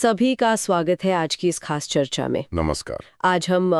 सभी का स्वागत है आज की इस खास चर्चा में। नमस्कार। आज हम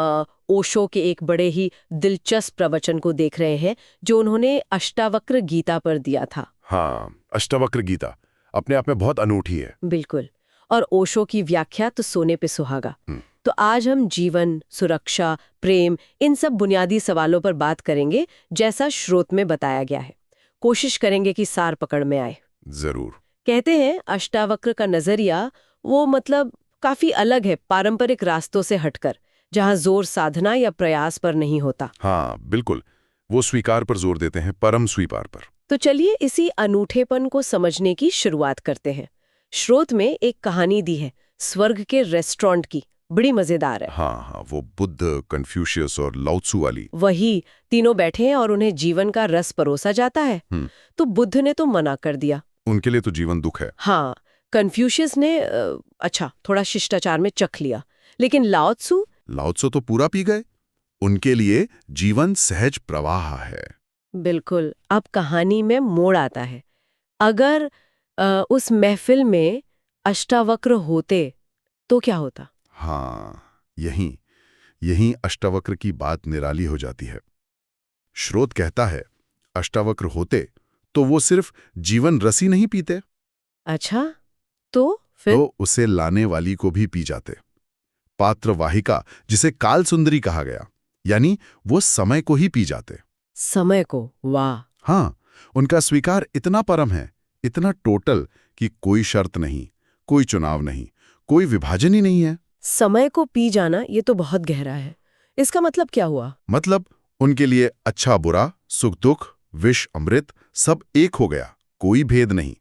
ओशो के एक बड़े ही दिलचस्प प्रवचन को देख रहे हैं जो उन्होंने अष्टावक्र गीता पर दिया था। हाँ, अष्टावक्र गीता अपने आप में बहुत अनूठी है। बिल्कुल। और ओशो की व्याख्या तो सोने पे सुहागा। हम्म। तो आज हम जीवन, सुरक्षा, प्रेम, इन सब बुनियादी सवालों पर बात करेंगे जैसा स्रोत में बताया गया है। कोशिश करेंगे कि सार पकड़ में आए। जरूर। कहते हैं अष्टावक्र का नजरिया वो मतलब काफी अलग है पारंपरिक रास्तों से हटकर, जहां जोर साधना या प्रयास पर नहीं होता। हाँ बिल्कुल, वो स्वीकार पर जोर देते हैं, परम स्वीकार पर। तो चलिए इसी अनूठेपन को समझने की शुरुआत करते हैं। स्रोत में एक कहानी दी है स्वर्ग के रेस्टोरेंट की, बड़ी मजेदार है। हाँ, वो बुद्ध, कन्फ्यूशियस और लाओत्सु वाली। वही तीनों बैठे हैं और उन्हें जीवन का रस परोसा जाता है। तो बुद्ध ने तो मना कर दिया, उनके लिए तो जीवन दुख है। हाँ। कन्फ्यूशियस ने अच्छा थोड़ा शिष्टाचार में चख लिया, लेकिन लाओत्सु तो पूरा पी गए। उनके लिए जीवन सहज प्रवाह है। बिल्कुल। अब कहानी में मोड़ आता है। अगर उस महफिल में अष्टावक्र होते तो क्या होता? हाँ, यही अष्टावक्र की बात निराली हो जाती है। स्रोत कहता है अष्टावक्र होते तो वो सिर्फ जीवन रसी नहीं पीते, अच्छा, तो फिर? तो उसे लाने वाली को भी पी जाते। पात्रवाहिका, जिसे काल सुंदरी कहा गया, यानी वो समय को ही पी जाते। समय को? वाह। हाँ, उनका स्वीकार इतना परम है, इतना टोटल कि कोई शर्त नहीं, कोई चुनाव नहीं, कोई विभाजन ही नहीं है। समय को पी जाना ये तो बहुत गहरा है। इसका मतलब क्या हुआ? मतलब उनके लिए अच्छा बुरा, सुख दुख, विष अमृत सब एक हो गया, कोई भेद नहीं।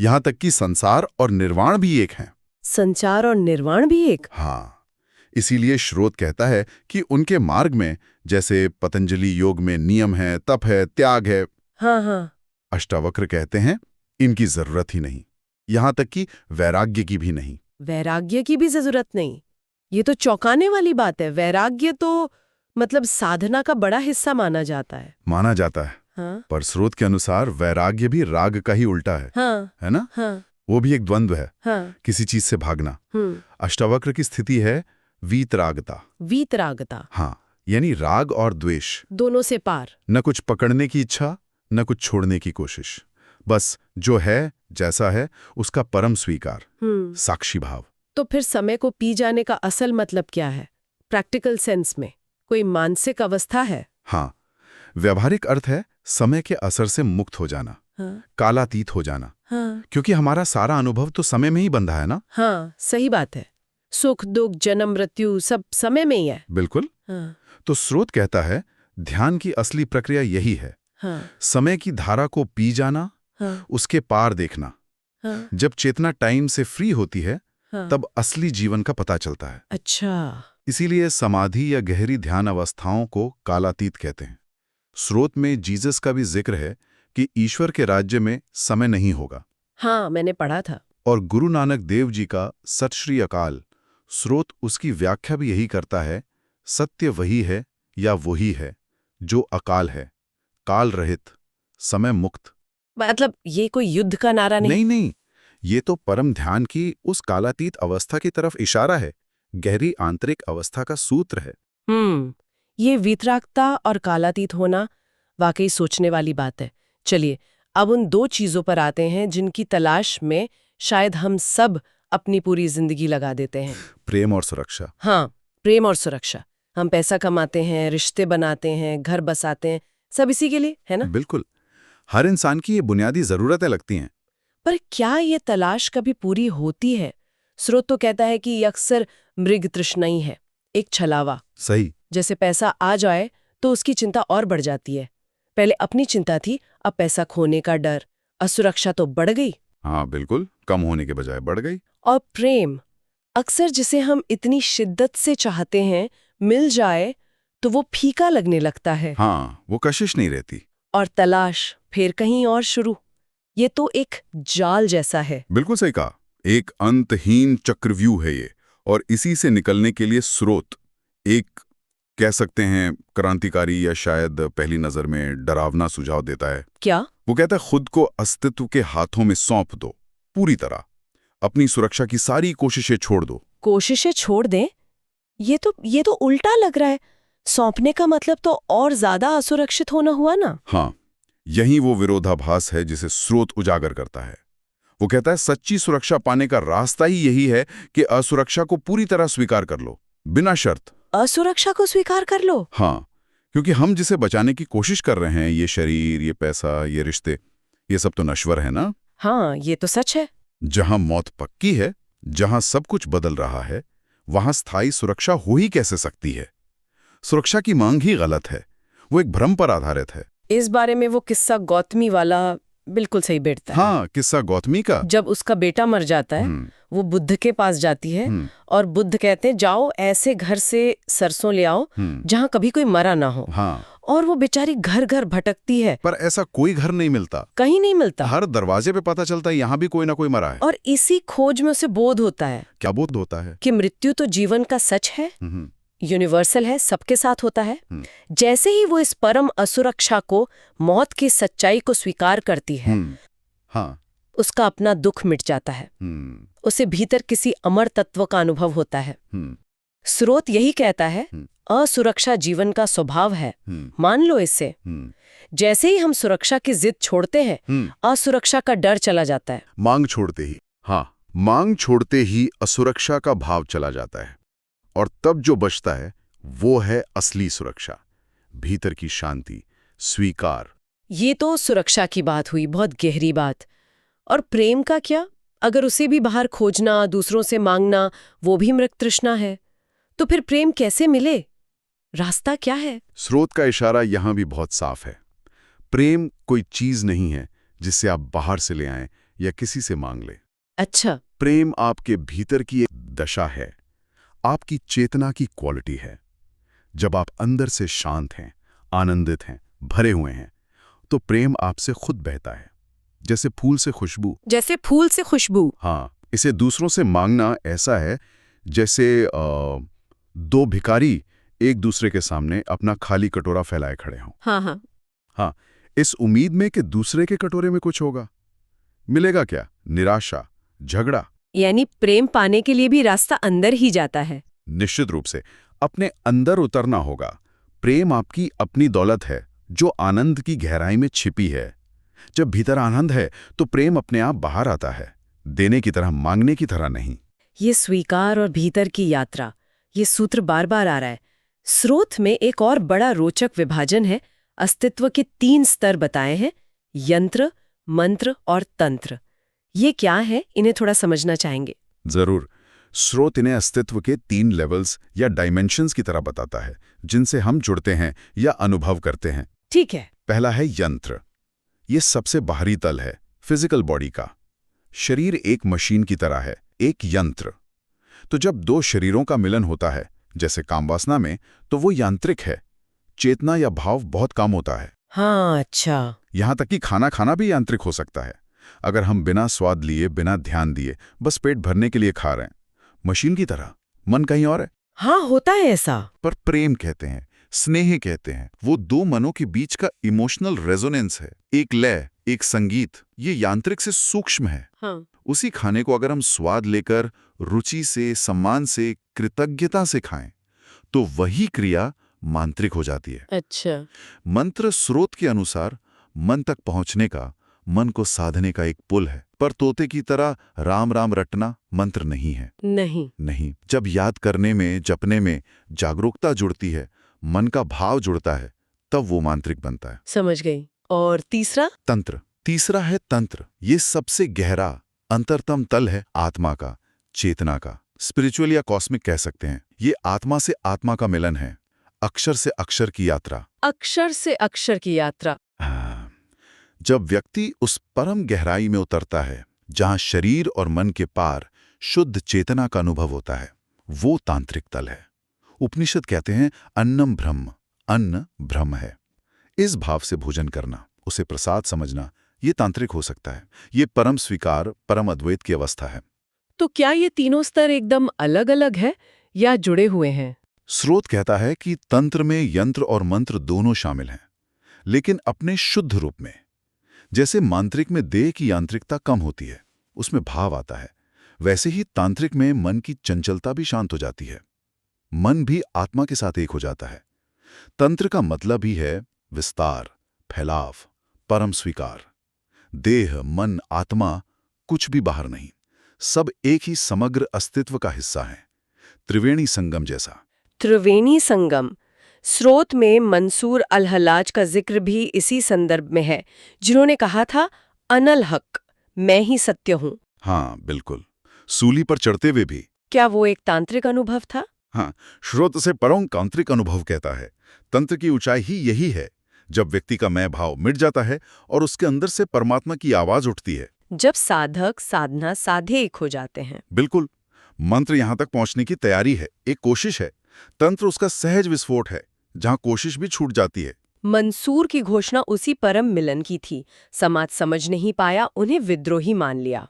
यहां तक कि संसार और निर्वाण भी एक हैं। संचार और निर्वाण भी एक? हाँ, इसीलिए स्रोत कहता है कि उनके मार्ग में, जैसे पतंजलि योग में नियम है, तप है, त्याग है, हाँ हाँ। अष्टावक्र कहते हैं इनकी जरूरत ही नहीं, यहां तक कि वैराग्य की भी नहीं। वैराग्य की भी जरूरत नहीं? ये तो चौंकाने वाली बात है। वैराग्य तो मतलब साधना का बड़ा हिस्सा माना जाता है। माना जाता है, हाँ पर स्रोत के अनुसार वैराग्य भी राग का ही उल्टा है। हाँ है ना? हाँ वो भी एक द्वंद्व है, हाँ। किसी चीज से भागना। अष्टावक्र की स्थिति है वीतरागता। वीतरागता? हाँ, यानी राग और द्वेष दोनों से पार। न कुछ पकड़ने की इच्छा, न कुछ छोड़ने की कोशिश, बस जो है जैसा है उसका परम स्वीकार, साक्षी भाव। तो फिर समय को पी जाने का असल मतलब क्या है प्रैक्टिकल सेंस में? कोई मानसिक अवस्था है? हाँ, व्यवहारिक अर्थ है समय के असर से मुक्त हो जाना, हाँ कालातीत हो जाना। हाँ क्योंकि हमारा सारा अनुभव तो समय में ही बंधा है ना। हाँ, सही बात है। सुख दुख जन्म मृत्यु सब समय में ही है। बिल्कुल। हाँ तो स्रोत कहता है ध्यान की असली प्रक्रिया यही है, हाँ समय की धारा को पी जाना, हाँ उसके पार देखना। हाँ जब चेतना टाइम से फ्री होती है हाँ। तब असली जीवन का पता चलता है। अच्छा। इसीलिए समाधि या गहरी ध्यान अवस्थाओं को कालातीत कहते हैं। स्रोत में जीसस का भी जिक्र है कि ईश्वर के राज्य में समय नहीं होगा। हाँ, मैंने पढ़ा था। और गुरु नानक देव जी का सत श्री अकाल, स्रोत उसकी व्याख्या भी यही करता है, सत्य वही है या वही है जो अकाल है, काल रहित, समय मुक्त। मतलब ये कोई युद्ध का नारा नहीं? नहीं, ये तो परम ध्यान की उस कालातीत अवस्था की तरफ इशारा है, गहरी आंतरिक अवस्था का सूत्र है। ये वितरागता और कालातीत होना वाकई सोचने वाली बात है। चलिए अब उन दो चीजों पर आते हैं जिनकी तलाश में शायद हम सब अपनी पूरी जिंदगी लगा देते हैं। प्रेम और सुरक्षा। हाँ, प्रेम और सुरक्षा। हम पैसा कमाते हैं, रिश्ते बनाते हैं, घर बसाते हैं, सब इसी के लिए, है ना? बिल्कुल, हर इंसान की ये बुनियादी जरूरतें लगती हैं। पर क्या ये तलाश कभी पूरी होती है? स्रोत तो कहता है कि ये अक्सर मृग तृष्णाई है, एक छलावा। सही। जैसे पैसा आ जाए तो उसकी चिंता और बढ़ जाती है। पहले अपनी चिंता थी, अब पैसा खोने का डर, असुरक्षा तो बढ़ गई। हाँ बिल्कुल, कम होने के बजाय बढ़ गई। और प्रेम, अक्सर जिसे हम इतनी शिद्दत से चाहते हैं, मिल जाए तो वो फीका लगने लगता है। हाँ, वो कशिश नहीं रहती। और तलाश फिर कहीं और शुरू। ये तो एक जाल जैसा है। बिल्कुल सही कहा, एक अंतहीन चक्रव्यूह है ये। और इसी से निकलने के लिए स्रोत एक, कह सकते हैं, क्रांतिकारी या शायद पहली नजर में डरावना सुझाव देता है। क्या? वो कहता है खुद को अस्तित्व के हाथों में सौंप दो, पूरी तरह। अपनी सुरक्षा की सारी कोशिशें छोड़ दो। कोशिशें छोड़ दें? ये तो उल्टा लग रहा है। सौंपने का मतलब तो और ज्यादा असुरक्षित होना हुआ ना। हाँ, यही वो विरोधाभास है जिसे स्रोत उजागर करता है। वो कहता है सच्ची सुरक्षा पाने का रास्ता ही यही है कि असुरक्षा को पूरी तरह स्वीकार कर लो, बिना शर्त। असुरक्षा को स्वीकार कर लो? हाँ, क्योंकि हम जिसे बचाने की कोशिश कर रहे हैं, ये शरीर, ये पैसा, ये रिश्ते, ये सब तो नश्वर है ना। हाँ, ये तो सच है। जहां मौत पक्की है, जहां सब कुछ बदल रहा है, वहां स्थायी सुरक्षा हो ही कैसे सकती है? सुरक्षा की मांग ही गलत है, वो एक भ्रम पर आधारित है। इस बारे में वो किस्सा गौतमी वाला बिल्कुल सही बैठता है। हाँ, किस्सा गौतमी का। जब उसका बेटा मर जाता है, वो बुद्ध के पास जाती है और बुद्ध कहते हैं जाओ ऐसे घर से सरसों ले आओ जहाँ कभी कोई मरा ना हो। हाँ, और वो बेचारी घर घर भटकती है, पर ऐसा कोई घर नहीं मिलता, कहीं नहीं मिलता। हर दरवाजे पे पता चलता है यहाँ भी कोई ना कोई मरा है। और इसी खोज में उसे बोध होता है। क्या बोध होता है? कि मृत्यु तो जीवन का सच है, यूनिवर्सल है, सबके साथ होता है। जैसे ही वो इस परम असुरक्षा को, मौत की सच्चाई को स्वीकार करती है, हाँ, उसका अपना दुख मिट जाता है। उसे भीतर किसी अमर तत्व का अनुभव होता है। स्रोत यही कहता है, असुरक्षा जीवन का स्वभाव है, मान लो इसे। जैसे ही हम सुरक्षा की जिद छोड़ते हैं, असुरक्षा का डर चला जाता है। मांग छोड़ते ही, हाँ, मांग छोड़ते ही असुरक्षा का भाव चला जाता है, और तब जो बचता है वो है असली सुरक्षा, भीतर की शांति, स्वीकार। ये तो सुरक्षा की बात हुई, बहुत गहरी बात। और प्रेम का क्या? अगर उसे भी बाहर खोजना, दूसरों से मांगना, वो भी मृग तृष्णा है, तो फिर प्रेम कैसे मिले? रास्ता क्या है? स्रोत का इशारा यहां भी बहुत साफ है। प्रेम कोई चीज नहीं है जिससे आप बाहर से ले आएं या किसी से मांग लें। अच्छा। प्रेम आपके भीतर की एक दशा है, आपकी चेतना की क्वालिटी है। जब आप अंदर से शांत हैं, आनंदित हैं, भरे हुए हैं, तो प्रेम आपसे खुद बहता है, जैसे फूल से खुशबू। जैसे फूल से खुशबू? हाँ, इसे दूसरों से मांगना ऐसा है जैसे दो भिखारी एक दूसरे के सामने अपना खाली कटोरा फैलाए खड़े हों। हाँ, इस उम्मीद में कि दूसरे के कटोरे में कुछ होगा। मिलेगा क्या? निराशा, झगड़ा। यानी प्रेम पाने के लिए भी रास्ता अंदर ही जाता है। निश्चित रूप से अपने अंदर उतरना होगा। प्रेम आपकी अपनी दौलत है जो आनंद की गहराई में छिपी है। जब भीतर आनंद है तो प्रेम अपने आप बाहर आता है, देने की तरह, मांगने की तरह नहीं। ये स्वीकार और भीतर की यात्रा, ये सूत्र बार बार आ रहा है। स्रोत में एक और बड़ा रोचक विभाजन है। अस्तित्व के 3 स्तर बताए हैं, यंत्र, मंत्र और तंत्र। ये क्या है, इन्हें थोड़ा समझना चाहेंगे। जरूर। स्रोत इन्हें अस्तित्व के 3 लेवल्स या डायमेंशंस की तरह बताता है, जिनसे हम जुड़ते हैं या अनुभव करते हैं। ठीक है। पहला है यंत्र। ये सबसे बाहरी तल है, फिजिकल बॉडी का। शरीर एक मशीन की तरह है, एक यंत्र। तो जब 2 शरीरों का मिलन होता है, जैसे कामवासना में, तो वो यांत्रिक है। चेतना या भाव बहुत कम होता है। हाँ, अच्छा। यहां तक कि खाना खाना भी यांत्रिक हो सकता है। अगर हम बिना स्वाद लिए, बिना ध्यान दिए, बस पेट भरने के लिए खा रहे हैं, मशीन की तरह, मन कहीं और है। हाँ, होता है ऐसा। पर प्रेम कहते हैं, स्नेह कहते हैं, वो 2 मनों के बीच का इमोशनल रेजोनेंस है, एक लय, एक संगीत। ये यांत्रिक से सूक्ष्म है। हाँ। उसी खाने को अगर हम स्वाद लेकर, रुचि से, सम्मान से, कृतज्ञता से खाएं, तो वही क्रिया मांत्रिक हो जाती है। अच्छा। मंत्र स्रोत के अनुसार मन तक पहुंचने का, मन को साधने का एक पुल है। पर तोते की तरह राम राम रटना मंत्र नहीं है। नहीं। जब याद करने में, जपने में जागरूकता जुड़ती है, मन का भाव जुड़ता है, तब वो मांत्रिक बनता है। समझ गई। और तीसरा? तंत्र। तीसरा है तंत्र। ये सबसे गहरा, अंतरतम तल है आत्मा का, चेतना का। स्पिरिचुअल या कॉस्मिक कह सकते हैं। ये आत्मा से आत्मा का मिलन है, अक्षर से अक्षर की यात्रा। अक्षर से अक्षर की यात्रा। जब व्यक्ति उस परम गहराई में उतरता है, जहां शरीर और मन के पार शुद्ध चेतना का अनुभव होता है, वो तांत्रिक तल है। उपनिषद कहते हैं अन्नम ब्रह्म, अन्न ब्रह्म है। इस भाव से भोजन करना, उसे प्रसाद समझना, ये तांत्रिक हो सकता है। ये परम स्वीकार, परम अद्वैत की अवस्था है। तो क्या ये तीनों स्तर एकदम अलग अलग है या जुड़े हुए हैं? स्रोत कहता है कि तंत्र में यंत्र और मंत्र दोनों शामिल हैं, लेकिन अपने शुद्ध रूप में। जैसे मांत्रिक में देह की यांत्रिकता कम होती है, उसमें भाव आता है, वैसे ही तांत्रिक में मन की चंचलता भी शांत हो जाती है। मन भी आत्मा के साथ एक हो जाता है। तंत्र का मतलब ही है विस्तार, फैलाव, परम स्वीकार। देह, मन, आत्मा कुछ भी बाहर नहीं, सब एक ही समग्र अस्तित्व का हिस्सा है। त्रिवेणी संगम जैसा। त्रिवेणी संगम। स्रोत में मंसूर अल-हल्लाज का जिक्र भी इसी संदर्भ में है, जिन्होंने कहा था, अनल हक, मैं ही सत्य हूँ। हाँ, बिल्कुल। सूली पर चढ़ते हुए भी। क्या वो एक तांत्रिक अनुभव था? हाँ, श्रोत से परों तांत्रिक अनुभव कहता है। तंत्र की ऊंचाई ही यही है, जब व्यक्ति का मैं भाव मिट जाता है और उसके अंदर से परमात्मा की आवाज उठती है। जब साधक साधना साधे एक हो जाते हैं। बिल्कुल। मंत्र यहां तक पहुंचने की तैयारी है, एक कोशिश है। तंत्र उसका सहज विस्फोट है, जहां कोशिश भी छूट जाती है। मंसूर की घोषणा उसी परम मिलन की थी। समाज समझ नहीं पाया, उन्हें विद्रोही मान लिया।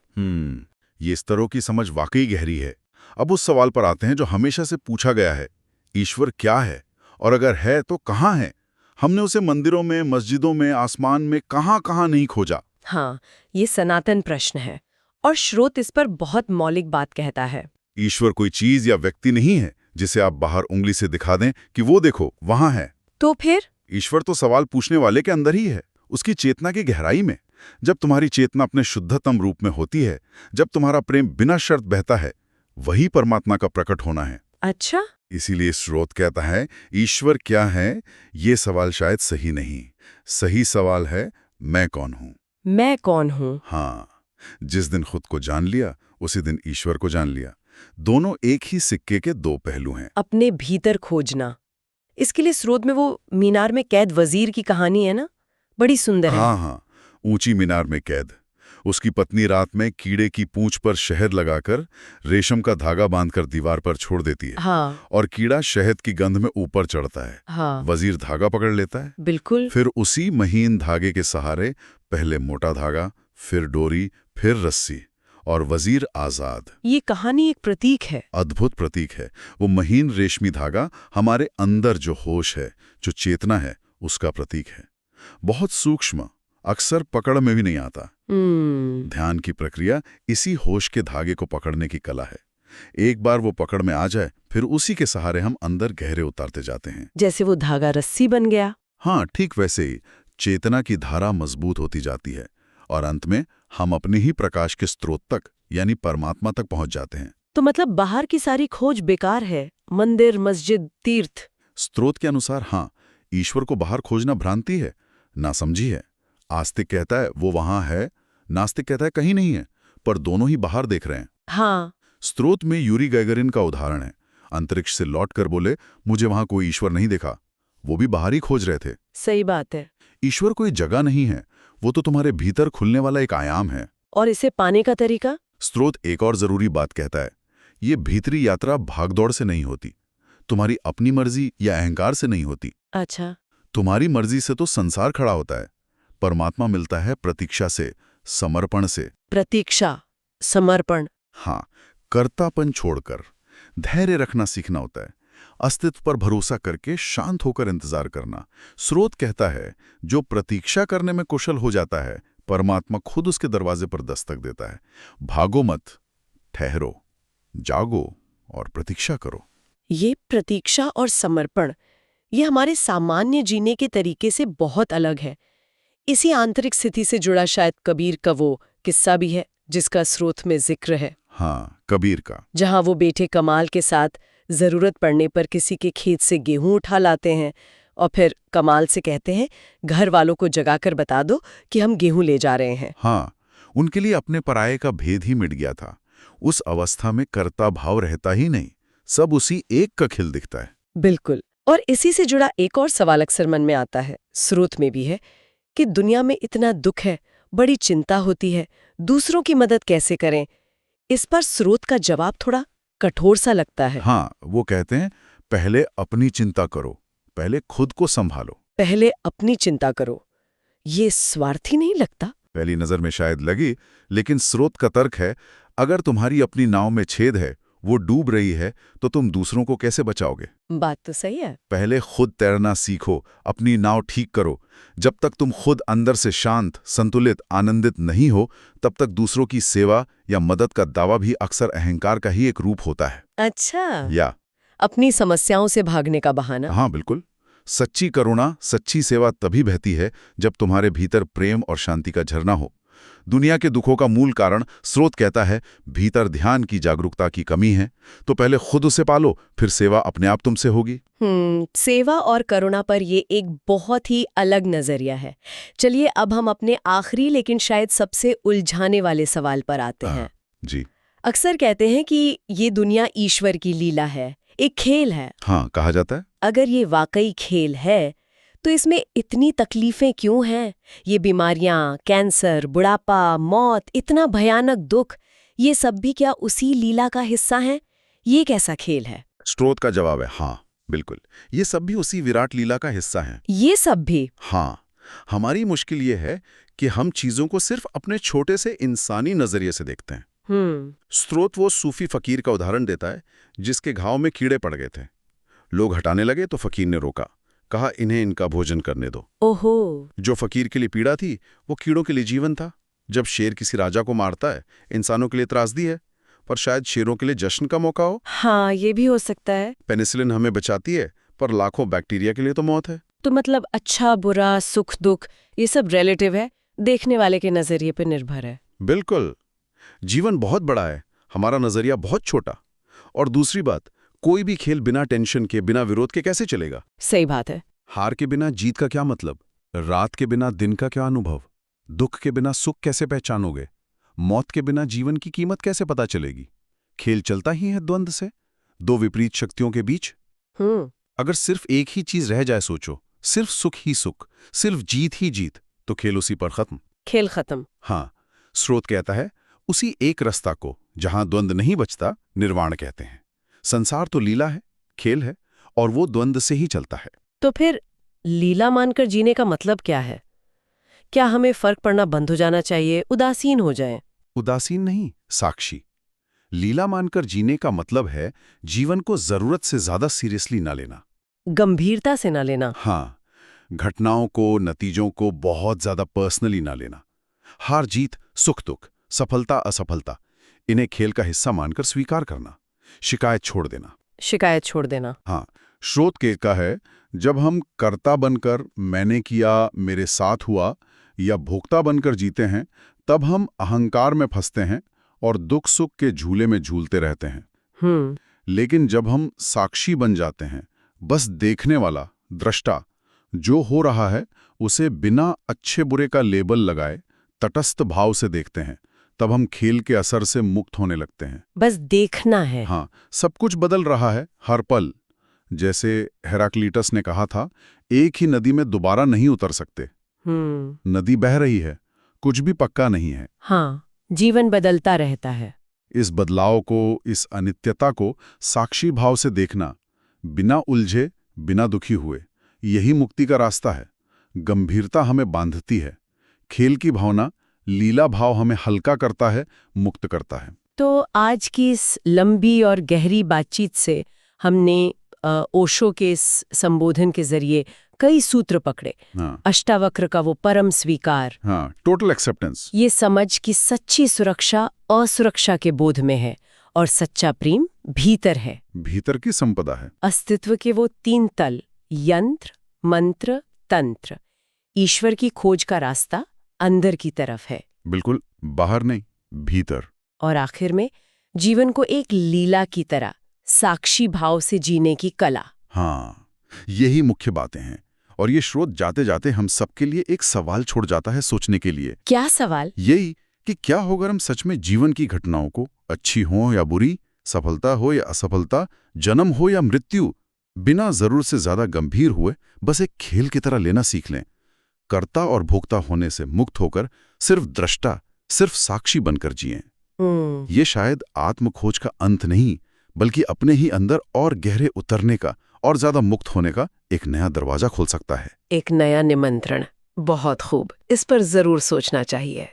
ये स्तरों की समझ वाकई गहरी है। अब उस सवाल पर आते हैं जो हमेशा से पूछा गया है, ईश्वर क्या है, और अगर है तो कहाँ है? हमने उसे मंदिरों में, मस्जिदों में, आसमान में कहाँ नहीं खोजा। हाँ, ये सनातन प्रश्न है, और स्रोत इस पर बहुत मौलिक बात कहता है। ईश्वर कोई चीज या व्यक्ति नहीं है जिसे आप बाहर उंगली से दिखा दें कि वो देखो वहां है। तो फिर ईश्वर तो सवाल पूछने वाले के अंदर ही है, उसकी चेतना की गहराई में। जब तुम्हारी चेतना अपने शुद्धतम रूप में होती है, जब तुम्हारा प्रेम बिना शर्त बहता है, वही परमात्मा का प्रकट होना है। अच्छा। इसीलिए स्रोत कहता है, ईश्वर क्या है, ये सवाल शायद सही नहीं। सही सवाल है, मैं कौन हूं? मैं कौन हूँ? हाँ, जिस दिन खुद को जान लिया, उसी दिन ईश्वर को जान लिया। दोनों एक ही सिक्के के दो पहलू हैं। अपने भीतर खोजना। इसके लिए स्रोत में वो मीनार में कैद वजीर की कहानी है ना, बड़ी सुंदर है। हाँ, ऊंची मीनार में कैद। उसकी पत्नी रात में कीड़े की पूंछ पर शहद लगाकर रेशम का धागा बांधकर दीवार पर छोड़ देती है। हाँ। और कीड़ा शहद की गंध में ऊपर चढ़ता है। हाँ। वजीर धागा पकड़ लेता है। बिल्कुल। फिर उसी महीन धागे के सहारे पहले मोटा धागा, फिर डोरी, फिर रस्सी, और वजीर आजाद। ये कहानी एक प्रतीक है। अद्भुत प्रतीक है। वो महीन रेशमी धागा हमारे अंदर जो होश है, जो चेतना है, उसका प्रतीक है। बहुत सूक्ष्म, अक्सर पकड़ में भी नहीं आता। ध्यान की प्रक्रिया इसी होश के धागे को पकड़ने की कला है। एक बार वो पकड़ में आ जाए, फिर उसी के सहारे हम अंदर गहरे उतारते जाते हैं। जैसे वो धागा रस्सी बन गया। हाँ, ठीक वैसे ही चेतना की धारा मजबूत होती जाती है, और अंत में हम अपने ही प्रकाश के स्रोत तक, यानी परमात्मा तक पहुंच जाते हैं। तो मतलब बाहर की सारी खोज बेकार है? मंदिर, मस्जिद, तीर्थ? स्रोत के अनुसार हाँ, ईश्वर को बाहर खोजना भ्रांति है, नासमझी है। आस्तिक कहता है वो वहां है, नास्तिक कहता है कहीं नहीं है, पर दोनों ही बाहर देख रहे हैं। हाँ। स्रोत में यूरी गैगरिन का उदाहरण है। अंतरिक्ष से लौट कर बोले, मुझे वहां कोई ईश्वर नहीं देखा। वो भी बाहर ही खोज रहे थे। सही बात है। ईश्वर कोई जगह नहीं है, वो तो तुम्हारे भीतर खुलने वाला एक आयाम है। और इसे पाने का तरीका? स्रोत एक और जरूरी बात कहता है, ये भीतरी यात्रा भागदौड़ से नहीं होती, तुम्हारी अपनी मर्जी या अहंकार से नहीं होती। अच्छा। तुम्हारी मर्जी से तो संसार खड़ा होता है, परमात्मा मिलता है प्रतीक्षा से, समर्पण से। प्रतीक्षा, समर्पण। हाँ, कर्तापन छोड़कर धैर्य रखना सीखना होता है, अस्तित्व पर भरोसा करके शांत होकर इंतजार करना। स्रोत कहता है, जो प्रतीक्षा करने में कुशल हो जाता है, परमात्मा खुद उसके दरवाजे पर दस्तक देता है। भागो मत, ठहरो, जागो और प्रतीक्षा करो। ये प्रतीक्षा और समर्पण, ये हमारे सामान्य जीने के तरीके से बहुत अलग है। इसी आंतरिक स्थिति से जुड़ा शायद कबीर का वो किस्सा भी है, जिसका स्रोत में जिक्र है। हाँ, कबीर का। जहां वो बेटे कमाल के साथ जरूरत पड़ने पर किसी के खेत से गेहूं उठा लाते हैं, और फिर कमाल से कहते हैं, घर वालों को जगाकर बता दो कि हम गेहूं ले जा रहे हैं। हाँ, उनके लिए अपने पराये का भेद ही मिट गया था। उस अवस्था में कर्ता भाव रहता ही नहीं, सब उसी एक का खिल दिखता है। बिल्कुल। और इसी से जुड़ा एक और सवाल अक्सर मन में आता है, स्रोत में भी है, कि दुनिया में इतना दुख है, बड़ी चिंता होती है, दूसरों की मदद कैसे करें? इस पर स्रोत का जवाब थोड़ा कठोर सा लगता है। हाँ, वो कहते हैं, पहले अपनी चिंता करो, पहले खुद को संभालो। पहले अपनी चिंता करो। ये स्वार्थी नहीं लगता? पहली नजर में शायद लगी, लेकिन स्रोत का तर्क है, अगर तुम्हारी अपनी नाव में छेद है, वो डूब रही है तो तुम दूसरों को कैसे बचाओगे? बात तो सही है। पहले खुद तैरना सीखो, अपनी नाव ठीक करो। जब तक तुम खुद अंदर से शांत, संतुलित, आनंदित नहीं हो, तब तक दूसरों की सेवा या मदद का दावा भी अक्सर अहंकार का ही एक रूप होता है। अच्छा, या अपनी समस्याओं से भागने का बहाना। हाँ, बिल्कुल। सच्ची करुणा, सच्ची सेवा तभी बहती है जब तुम्हारे भीतर प्रेम और शांति का झरना हो। दुनिया के दुखों का मूल कारण, स्रोत कहता है, भीतर ध्यान की जागरूकता की कमी है। तो पहले खुद उसे पालो, फिर सेवा अपने आप तुमसे होगी। सेवा और करुणा पर ये एक बहुत ही अलग नजरिया है। चलिए अब हम अपने आखिरी लेकिन शायद सबसे उलझाने वाले सवाल पर आते हैं। जी। अक्सर कहते हैं कि ये दुनिया ईश्वर की लीला है, एक खेल है। हाँ, कहा जाता है। अगर ये वाकई खेल है तो इसमें इतनी तकलीफें क्यों हैं? ये बीमारियां, कैंसर, बुढ़ापा, मौत, इतना भयानक दुख, ये सब भी क्या उसी लीला का हिस्सा हैं? ये कैसा खेल है? स्रोत का जवाब है हाँ, बिल्कुल। ये सब भी उसी विराट लीला का हिस्सा है। ये सब भी? हाँ। हमारी मुश्किल ये है कि हम चीजों को सिर्फ अपने छोटे से इंसानी नजरिए से देखते हैं। स्रोत वो सूफी फकीर का उदाहरण देता है जिसके घाव में कीड़े पड़ गए थे। लोग हटाने लगे तो फकीर ने रोका, कहा इन्हें इनका भोजन करने दो। ओहो। जो फकीर के लिए पीड़ा थी वो कीड़ों के लिए जीवन था। जब शेर किसी राजा को मारता है, इंसानों के लिए त्रासदी है, पर शायद शेरों के लिए जश्न का मौका हो। हाँ, ये भी हो सकता है। पेनिसिलिन हमें बचाती है, पर लाखों बैक्टीरिया के लिए तो मौत है। तो मतलब अच्छा बुरा, सुख दुख, ये सब रिलेटिव है, देखने वाले के नजरिए पर निर्भर है। बिल्कुल। जीवन बहुत बड़ा है, हमारा नजरिया बहुत छोटा। और दूसरी बात, कोई भी खेल बिना टेंशन के, बिना विरोध के कैसे चलेगा? सही बात है। हार के बिना जीत का क्या मतलब? रात के बिना दिन का क्या अनुभव? दुख के बिना सुख कैसे पहचानोगे? मौत के बिना जीवन की कीमत कैसे पता चलेगी? खेल चलता ही है द्वंद्व से, दो विपरीत शक्तियों के बीच। अगर सिर्फ एक ही चीज रह जाए, सोचो, सिर्फ सुख ही सुख, सिर्फ जीत ही जीत, तो खेल उसी पर खत्म। खेल खत्म। हाँ, स्रोत कहता है उसी एक रास्ता को, जहां द्वंद्व नहीं बचता, निर्वाण कहते हैं। संसार तो लीला है, खेल है, और वो द्वंद्व से ही चलता है। तो फिर लीला मानकर जीने का मतलब क्या है? क्या हमें फर्क पड़ना बंद हो जाना चाहिए, उदासीन हो जाएं? उदासीन नहीं, साक्षी। लीला मानकर जीने का मतलब है जीवन को जरूरत से ज्यादा सीरियसली ना लेना, गंभीरता से ना लेना। हाँ, घटनाओं को, नतीजों को बहुत ज्यादा पर्सनली ना लेना। हार जीत, सुख दुख, सफलता असफलता, इन्हें खेल का हिस्सा मानकर स्वीकार करना, शिकायत छोड़ देना। शिकायत छोड़ देना। हाँ, स्रोत कहता है जब हम कर्ता बनकर मैंने किया, मेरे साथ हुआ, या भोक्ता बनकर जीते हैं, तब हम अहंकार में फंसते हैं और दुख सुख के झूले में झूलते रहते हैं। लेकिन जब हम साक्षी बन जाते हैं, बस देखने वाला, दृष्टा, जो हो रहा है उसे बिना अच्छे बुरे का लेबल लगाए तटस्थ भाव से देखते हैं, तब हम खेल के असर से मुक्त होने लगते हैं। बस देखना है। हाँ, सब कुछ बदल रहा है हर पल। जैसे हेराक्लीटस ने कहा था, एक ही नदी में दोबारा नहीं उतर सकते। नदी बह रही है, कुछ भी पक्का नहीं है। हाँ, जीवन बदलता रहता है। इस बदलाव को, इस अनित्यता को साक्षी भाव से देखना, बिना उलझे, बिना दुखी हुए, यही मुक्ति का रास्ता है। गंभीरता हमें बांधती है, खेल की भावना, लीला भाव हमें हल्का करता है, मुक्त करता है। तो आज की इस लंबी और गहरी बातचीत से हमने ओशो के इस संबोधन के जरिए कई सूत्र पकड़े। हाँ। अष्टावक्र का वो परम स्वीकार, हाँ, टोटल एक्सेप्टेंस, ये समझ कि सच्ची सुरक्षा असुरक्षा के बोध में है और सच्चा प्रेम भीतर है, भीतर की संपदा है। अस्तित्व के वो 3 तल, यंत्र, मंत्र, तंत्र, ईश्वर की खोज का रास्ता अंदर की तरफ है। बिल्कुल, बाहर नहीं, भीतर। और आखिर में जीवन को एक लीला की तरह साक्षी भाव से जीने की कला। हाँ, यही मुख्य बातें हैं। और ये स्रोत जाते जाते हम सबके लिए एक सवाल छोड़ जाता है सोचने के लिए। क्या सवाल? यही कि क्या होगा हम सच में जीवन की घटनाओं को, अच्छी हो या बुरी, सफलता हो या असफलता, जन्म हो या मृत्यु, बिना जरूरत से ज्यादा गंभीर हुए बस एक खेल की तरह लेना सीख लें। कर्ता और भोक्ता होने से मुक्त होकर सिर्फ दृष्टा, सिर्फ साक्षी बनकर जिएं। ये शायद आत्मखोज का अंत नहीं, बल्कि अपने ही अंदर और गहरे उतरने का और ज्यादा मुक्त होने का एक नया दरवाजा खोल सकता है। एक नया निमंत्रण। बहुत खूब, इस पर जरूर सोचना चाहिए।